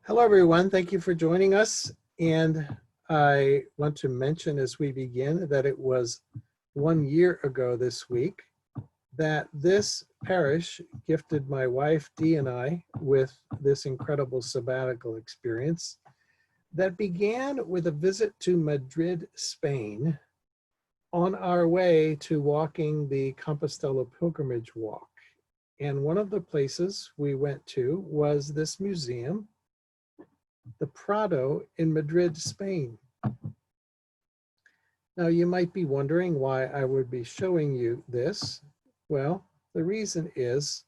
Hello, everyone. Thank you for joining us. And I want to mention as we begin that it was 1 year ago this week that this parish gifted my wife, Dee, and I with this incredible sabbatical experience that began with a visit to Madrid, Spain, on our way to walking the Compostela pilgrimage walk. And one of the places we went to was this museum, the Prado in Madrid, Spain. Now you might be wondering why I would be showing you this. Well, the reason is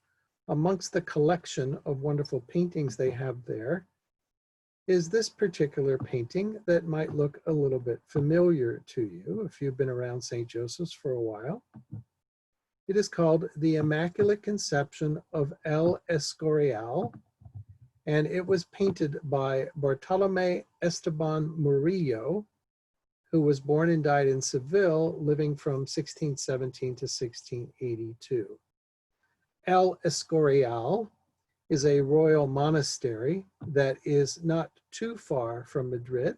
amongst the collection of wonderful paintings they have there is this particular painting that might look a little bit familiar to you if you've been around St. Joseph's for a while. It is called the Immaculate Conception of El Escorial, and it was painted by Bartolomé Esteban Murillo, who was born and died in Seville, living from 1617 to 1682. El Escorial is a royal monastery that is not too far from Madrid,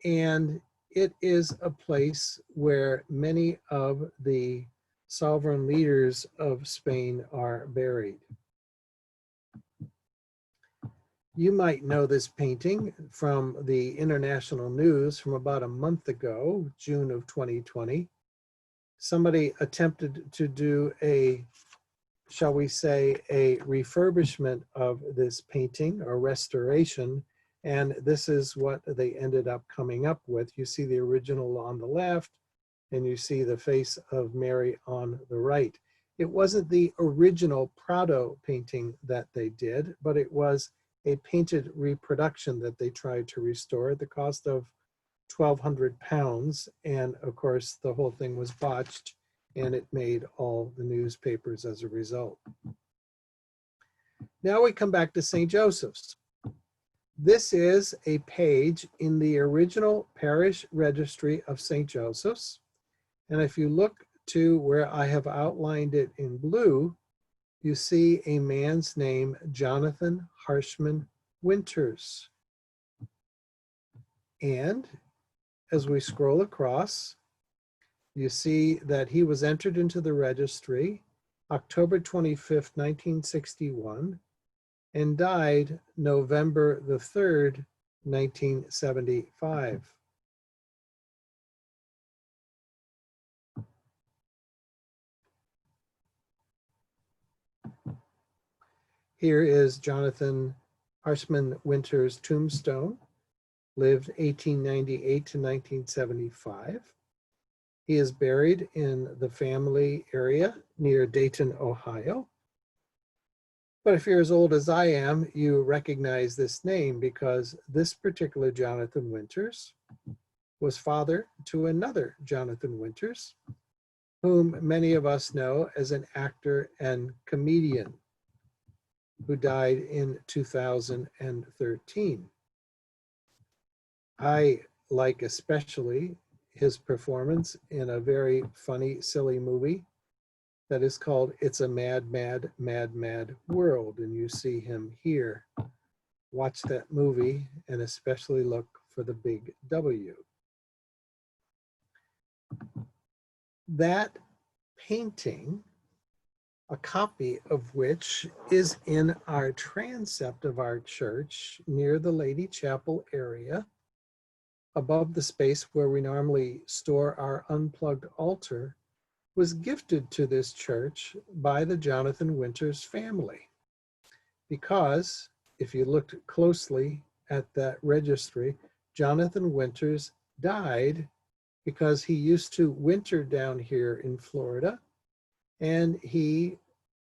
and it is a place where many of the sovereign leaders of Spain are buried. You might know this painting from the international news from about a month ago, June of 2020. Somebody attempted to do a, shall we say, a refurbishment of this painting or restoration, and this is what they ended up coming up with. You see the original on the left, and you see the face of Mary on the right. It wasn't the original Prado painting that they did, but it was a painted reproduction that they tried to restore at the cost of £1,200. And of course, the whole thing was botched and it made all the newspapers as a result. Now we come back to St. Joseph's. This is a page in the original parish registry of St. Joseph's. And if you look to where I have outlined it in blue, you see a man's name, Jonathan Harshman Winters. And as we scroll across, you see that he was entered into the registry October 25th, 1961, and died November the 3rd, 1975. Here is Jonathan Harshman Winters' tombstone, lived 1898 to 1975. He is buried in the family area near Dayton, Ohio. But if you're as old as I am, you recognize this name because this particular Jonathan Winters was father to another Jonathan Winters, whom many of us know as an actor and comedian, who died in 2013. I like especially his performance in a very funny, silly movie that is called It's a Mad, Mad, Mad, Mad World. And you see him here. Watch that movie and especially look for the big W. That painting, a copy of which is in our transept of our church near the Lady Chapel area, above the space where we normally store our unplugged altar, was gifted to this church by the Jonathan Winters family. Because if you looked closely at that registry, Jonathan Winters died because he used to winter down here in Florida, and he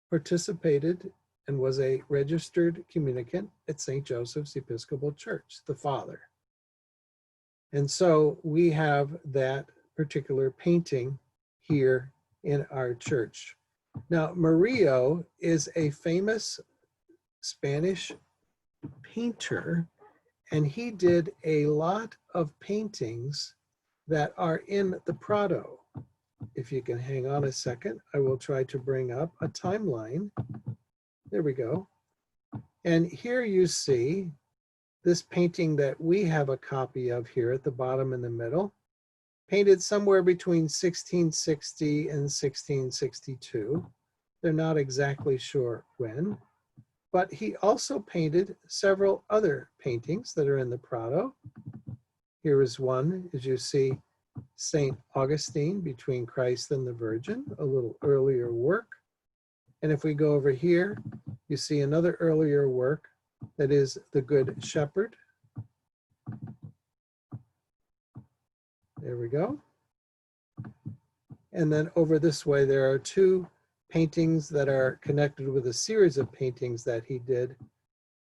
participated and was a registered communicant at St. Joseph's Episcopal Church, the father. And so we have that particular painting here in our church. Now, Murillo is a famous Spanish painter, and he did a lot of paintings that are in the Prado. If you can hang on a second, I will try to bring up a timeline. There we go. And here you see This painting that we have a copy of here at the bottom in the middle, painted somewhere between 1660 and 1662. They're not exactly sure when, but he also painted several other paintings that are in the Prado. Here is one, as you see, St. Augustine between Christ and the Virgin, a little earlier work. And if we go over here, you see another earlier work that is the Good Shepherd. There we go. And then over this way, there are two paintings that are connected with a series of paintings that he did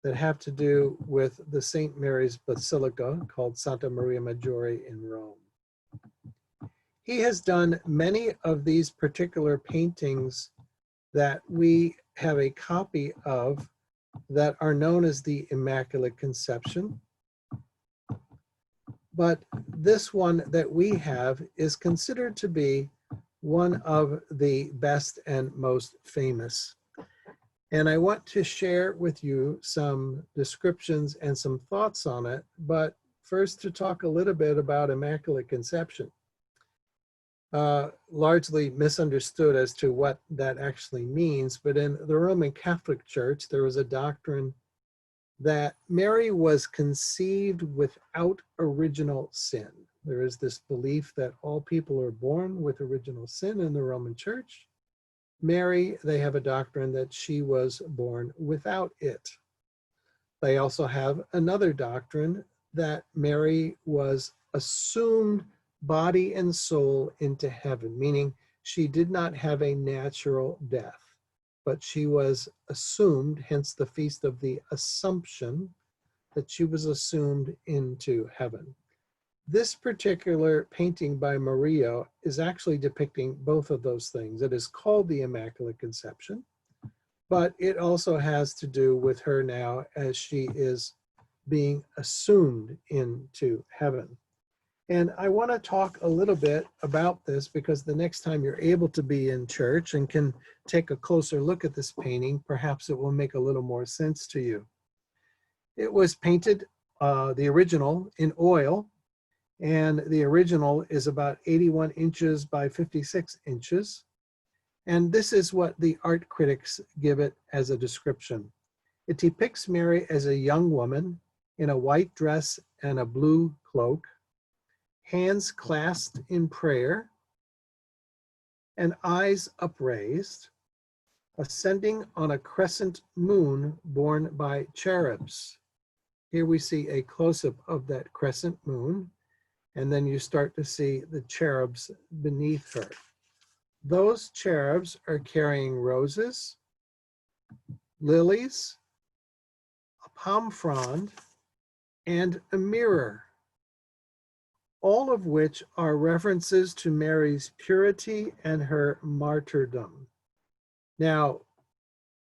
that have to do with the St. Mary's Basilica called Santa Maria Maggiore in Rome. He has done many of these particular paintings that we have a copy of that are known as the Immaculate Conception. But this one that we have is considered to be one of the best and most famous. And I want to share with you some descriptions and some thoughts on it, but first to talk a little bit about Immaculate Conception. Largely misunderstood as to what that actually means, but in the Roman Catholic Church, there was a doctrine that Mary was conceived without original sin. There is this belief that all people are born with original sin in the Roman Church. Mary, they have a doctrine that she was born without it. They also have another doctrine that Mary was assumed body and soul into heaven, meaning she did not have a natural death, but she was assumed, hence the Feast of the Assumption, that she was assumed into heaven. This particular painting by Murillo is actually depicting both of those things. It is called the Immaculate Conception, but it also has to do with her now as she is being assumed into heaven. And I want to talk a little bit about this because the next time you're able to be in church and can take a closer look at this painting, perhaps it will make a little more sense to you. It was painted, the original, in oil, and the original is about 81 inches by 56 inches. And this is what the art critics give it as a description. It depicts Mary as a young woman in a white dress and a blue cloak, hands clasped in prayer, and eyes upraised, ascending on a crescent moon borne by cherubs. Here we see a close-up of that crescent moon, and then you start to see the cherubs beneath her. Those cherubs are carrying roses, lilies, a palm frond, and a mirror, all of which are references to Mary's purity and her martyrdom. Now,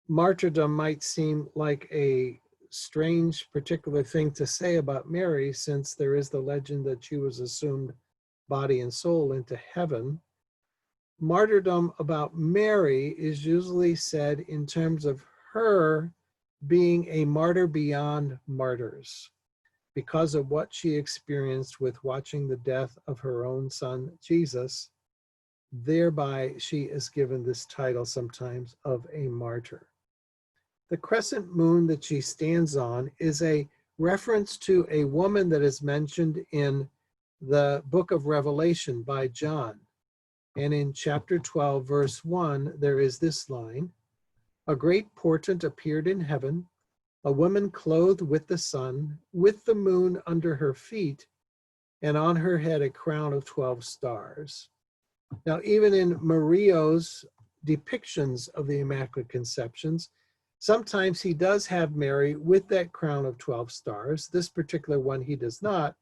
martyrdom might seem like a strange particular thing to say about Mary, since there is the legend that she was assumed body and soul into heaven. Martyrdom about Mary is usually said in terms of her being a martyr beyond martyrs, because of what she experienced with watching the death of her own son, Jesus. Thereby, she is given this title sometimes of a martyr. The crescent moon that she stands on is a reference to a woman that is mentioned in the book of Revelation by John. And in chapter 12, verse 1, there is this line: "A great portent appeared in heaven, a woman clothed with the sun, with the moon under her feet, and on her head a crown of 12 stars." Now, even in Murillo's depictions of the Immaculate Conceptions, sometimes he does have Mary with that crown of 12 stars. This particular one he does not,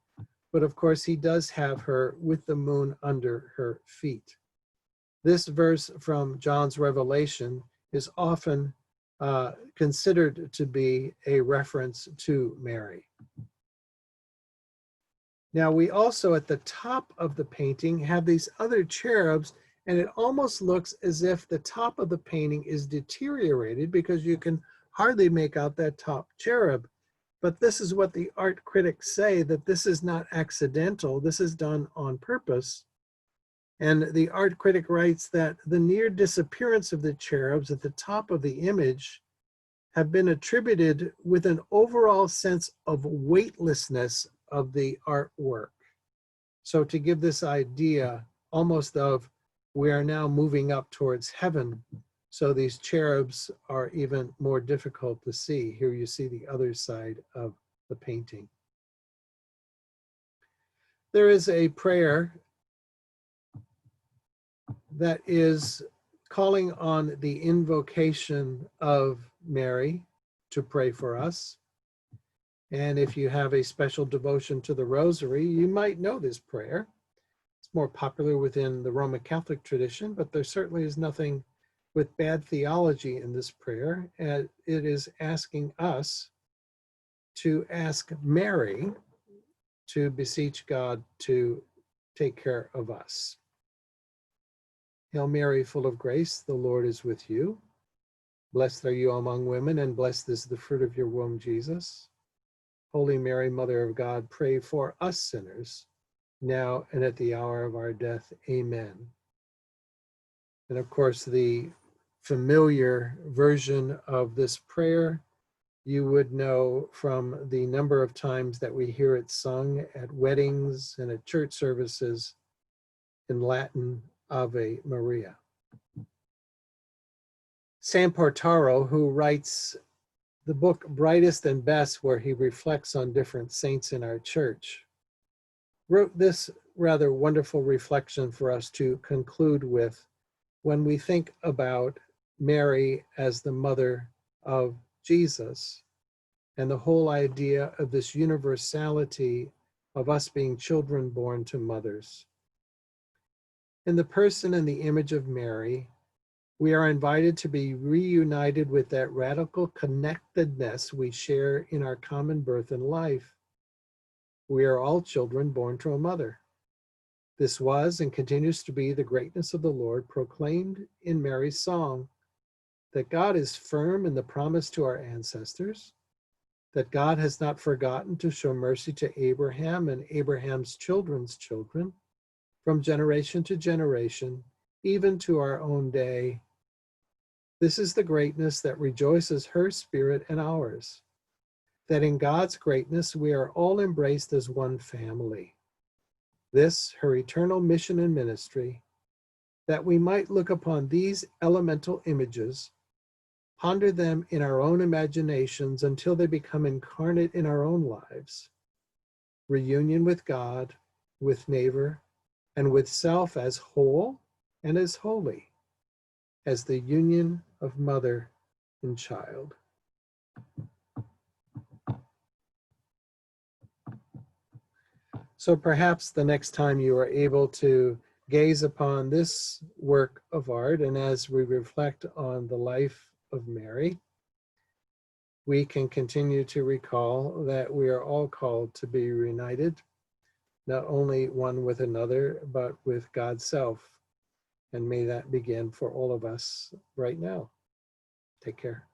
but of course he does have her with the moon under her feet. This verse from John's Revelation is often considered to be a reference to Mary. Now, we also at the top of the painting have these other cherubs, and it almost looks as if the top of the painting is deteriorated because you can hardly make out that top cherub. But this is what the art critics say, that this is not accidental, this is done on purpose. And the art critic writes that the near disappearance of the cherubs at the top of the image have been attributed with an overall sense of weightlessness of the artwork. So to give this idea almost of we are now moving up towards heaven, so these cherubs are even more difficult to see. Here you see the other side of the painting. There is a prayer that is calling on the invocation of Mary to pray for us. And if you have a special devotion to the Rosary, you might know this prayer. It's more popular within the Roman Catholic tradition, but there certainly is nothing with bad theology in this prayer. And it is asking us to ask Mary to beseech God to take care of us. Hail Mary, full of grace, the Lord is with you. Blessed are you among women, and blessed is the fruit of your womb, Jesus. Holy Mary, Mother of God, pray for us sinners, now and at the hour of our death. Amen. And of course, the familiar version of this prayer you would know from the number of times that we hear it sung at weddings and at church services in Latin, Ave Maria. San Portaro, who writes the book Brightest and Best, where he reflects on different saints in our church, wrote this rather wonderful reflection for us to conclude with when we think about Mary as the mother of Jesus and the whole idea of this universality of us being children born to mothers. In the person and the image of Mary, we are invited to be reunited with that radical connectedness we share in our common birth and life. We are all children born to a mother. This was and continues to be the greatness of the Lord, proclaimed in Mary's song, that God is firm in the promise to our ancestors, that God has not forgotten to show mercy to Abraham and Abraham's children's children, from generation to generation, even to our own day. This is the greatness that rejoices her spirit and ours, that in God's greatness we are all embraced as one family. This, her eternal mission and ministry, that we might look upon these elemental images, ponder them in our own imaginations until they become incarnate in our own lives. Reunion with God, with neighbor, and with self as whole and as holy, as the union of mother and child. So perhaps the next time you are able to gaze upon this work of art, and as we reflect on the life of Mary, we can continue to recall that we are all called to be reunited, not only one with another, but with God's self. And may that begin for all of us right now. Take care.